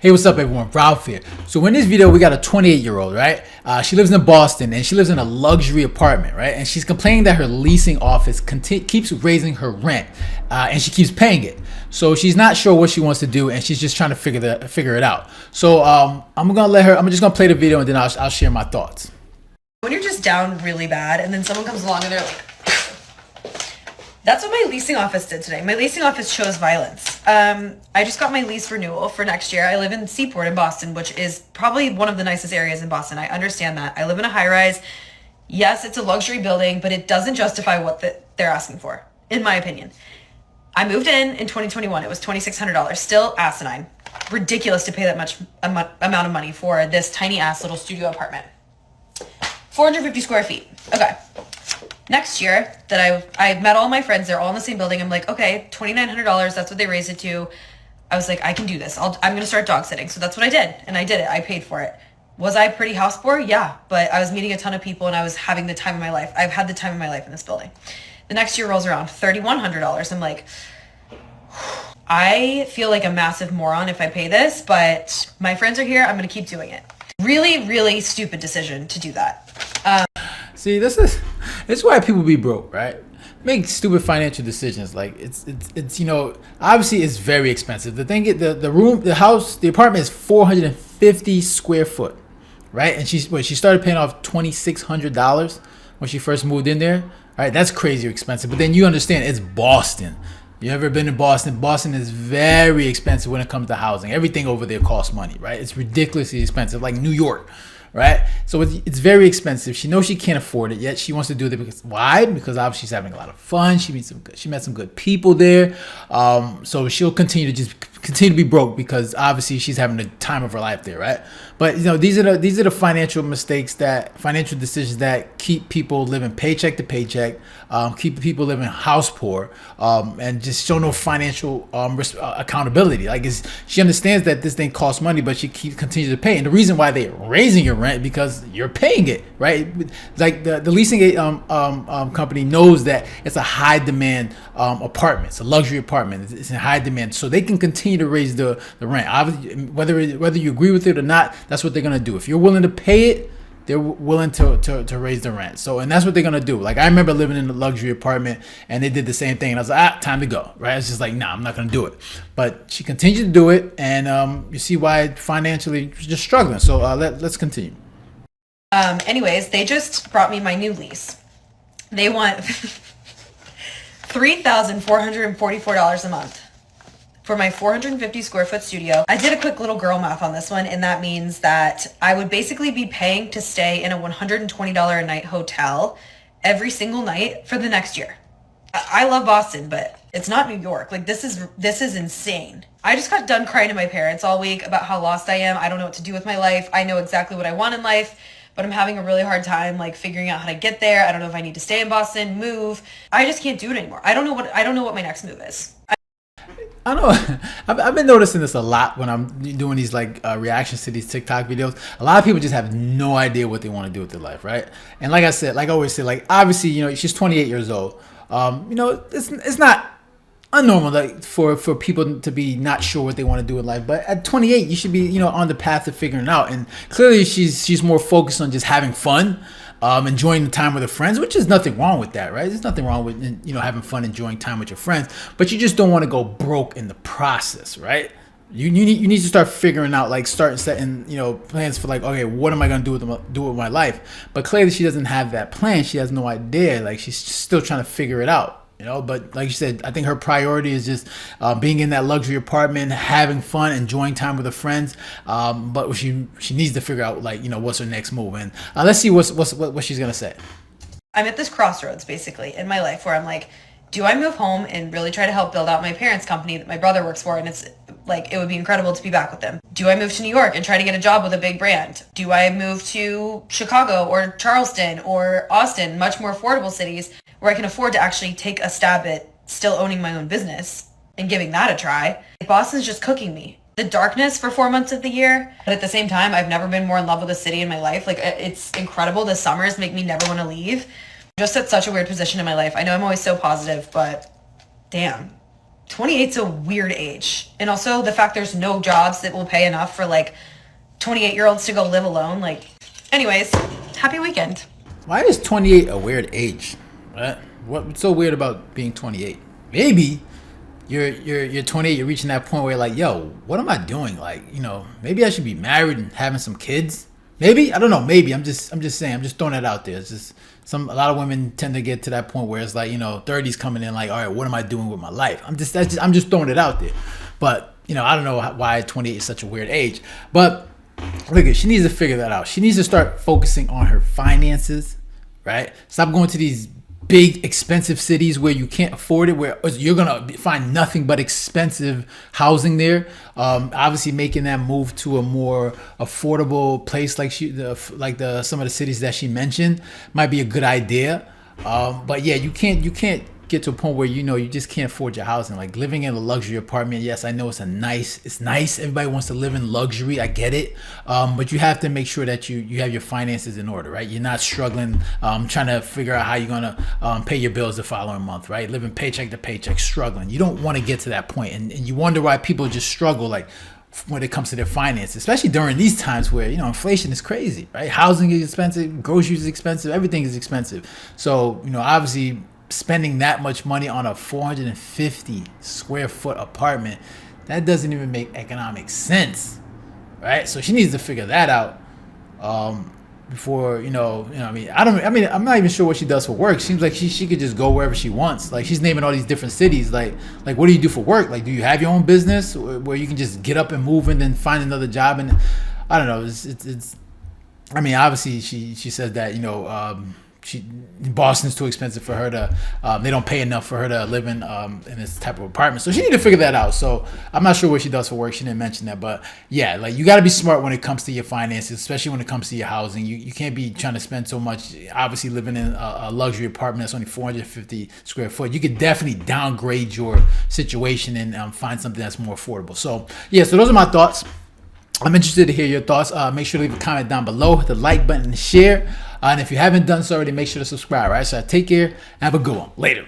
Hey, what's up everyone? Ralph here. So in this video, we got a 28-year-old, right? She lives in Boston and she lives in a luxury apartment, right? And she's complaining that her leasing office keeps raising her rent and she keeps paying it. So she's not sure what she wants to do and she's just trying to figure it out. So I'm just gonna play the video and then I'll share my thoughts. When you're just down really bad and then someone comes along and they're like, that's what my leasing office did today. My leasing office chose violence. I just got my lease renewal for next year. I live in Seaport in Boston, which is probably one of the nicest areas in Boston. I understand that. I live in a high rise. Yes, it's a luxury building, but it doesn't justify what they're asking for, in my opinion. I moved in 2021. It was $2,600. Still asinine. Ridiculous to pay that much amount of money for this tiny ass little studio apartment. 450 square feet. Okay. Next year that I met all my friends, they're all in the same building. I'm like, okay, $2,900. That's what they raised it to. I was like, I can do this. I'm going to start dog sitting. So that's what I did. And I did it. I paid for it. Was I pretty house poor? Yeah. But I was meeting a ton of people and I was having the time of my life. I've had the time of my life in this building. The next year rolls around, $3,100. I'm like, I feel like a massive moron if I pay this, but my friends are here. I'm going to keep doing it. Really, really stupid decision to do that. See, this is why people be broke, right? Make stupid financial decisions. Like it's obviously it's very expensive. The apartment is 450 square foot, right? And she started paying off $2,600 when she first moved in there. Right, that's crazy expensive. But then you understand it's Boston. You ever been to Boston? Boston is very expensive when it comes to housing. Everything over there costs money, right? It's ridiculously expensive, like New York. Right, so it's very expensive. She knows she can't afford it, yet she wants to do it because why? Because obviously she's having a lot of fun. She met some good people there. So she'll continue to be broke because obviously she's having the time of her life there, right? But these are the financial decisions that keep people living paycheck to paycheck, keep people living house poor, and just show no financial accountability. Like she understands that this thing costs money, but she continues to pay. And the reason why they're raising your rent because you're paying it, right? Like the leasing company knows that it's a high demand apartment. It's a luxury apartment. It's in high demand, so they can continue to raise the rent. Obviously, whether you agree with it or not, that's what they're gonna do. If you're willing to pay it, they're willing to raise the rent. So, and that's what they're gonna do. Like I remember living in a luxury apartment and they did the same thing, and I was like, time to go, right? It's just like, nah, I'm not gonna do it. But she continued to do it, and you see why financially she's just struggling. So let's continue. Anyways, they just brought me my new lease. They want $3,444 a month for my 450 square foot studio. I did a quick little girl math on this one, and that means that I would basically be paying to stay in a $120 a night hotel every single night for the next year. I love Boston, but it's not New York. Like this is insane. I just got done crying to my parents all week about how lost I am. I don't know what to do with my life. I know exactly what I want in life, but I'm having a really hard time like figuring out how to get there. I don't know if I need to stay in Boston, move. I just can't do it anymore. I don't know what my next move is. I know. I've been noticing this a lot when I'm doing these reactions to these TikTok videos. A lot of people just have no idea what they want to do with their life, right? And like I always say, obviously, she's 28 years old. It's not unnormal for people to be not sure what they want to do in life. But at 28, you should be on the path to figuring it out. And clearly, she's more focused on just having fun. Enjoying the time with her friends, which is nothing wrong with that, right? There's nothing wrong with having fun, enjoying time with your friends, but you just don't want to go broke in the process, right? You need to start figuring out, start setting plans for okay, what am I gonna do with my life? But clearly she doesn't have that plan. She has no idea. She's still trying to figure it out. But like you said, I think her priority is just being in that luxury apartment, having fun, enjoying time with her friends. But she needs to figure out what's her next move. And let's see what she's gonna say. I'm at this crossroads basically in my life where I'm like, do I move home and really try to help build out my parents' company that my brother works for, and it's it would be incredible to be back with them? Do I move to New York and try to get a job with a big brand? Do I move to Chicago or Charleston or Austin, much more affordable cities where I can afford to actually take a stab at still owning my own business and giving that a try? Boston's just cooking me. The darkness for 4 months of the year, but at the same time, I've never been more in love with a city in my life. It's incredible. The summers make me never want to leave. I'm just at such a weird position in my life. I know I'm always so positive, but damn. 28's a weird age. And also the fact there's no jobs that will pay enough for like 28-year-olds to go live alone. Like, anyways, happy weekend. Why is 28 a weird age? Right? What's so weird about being 28? Maybe you're 28, you're reaching that point where you're like, yo, what am I doing? Like, maybe I should be married and having some kids. Maybe, I don't know. Maybe I'm just saying. I'm just throwing that out there. It's just a lot of women tend to get to that point where it's like 30's coming in like, all right, what am I doing with my life? I'm just throwing it out there. But I don't know why 28 is such a weird age. But look, she needs to figure that out. She needs to start focusing on her finances, right? Stop going to these big expensive cities where you can't afford it, where you're gonna find nothing but expensive housing there. Obviously making that move to a more affordable place like some of the cities that she mentioned might be a good idea. But yeah, you can't get to a point where you just can't afford your housing. Like living in a luxury apartment, yes, I know it's nice. Everybody wants to live in luxury. I get it. But you have to make sure that you have your finances in order, right? You're not struggling, trying to figure out how you're gonna pay your bills the following month, right? Living paycheck to paycheck, struggling. You don't want to get to that point, and you wonder why people just struggle, like when it comes to their finances, especially during these times where inflation is crazy, right? Housing is expensive, groceries is expensive, everything is expensive. So obviously spending that much money on a 450 square foot apartment, that doesn't even make economic sense, right? So she needs to figure that out before I'm not even sure what she does for work. Seems like she could just go wherever she wants. Like she's naming all these different cities. Like what do you do for work? Like, do you have your own business where you can just get up and move and then find another job? And I don't know. It's obviously she says that Boston's too expensive for her to. They don't pay enough for her to live in this type of apartment. So she need to figure that out. So I'm not sure what she does for work. She didn't mention that, but yeah, like you got to be smart when it comes to your finances, especially when it comes to your housing. You can't be trying to spend so much. Obviously, living in a luxury apartment that's only 450 square foot, you could definitely downgrade your situation and find something that's more affordable. So yeah, so those are my thoughts. I'm interested to hear your thoughts. Make sure to leave a comment down below, hit the like button and share. And if you haven't done so already, make sure to subscribe, right? So take care and have a good one. Later.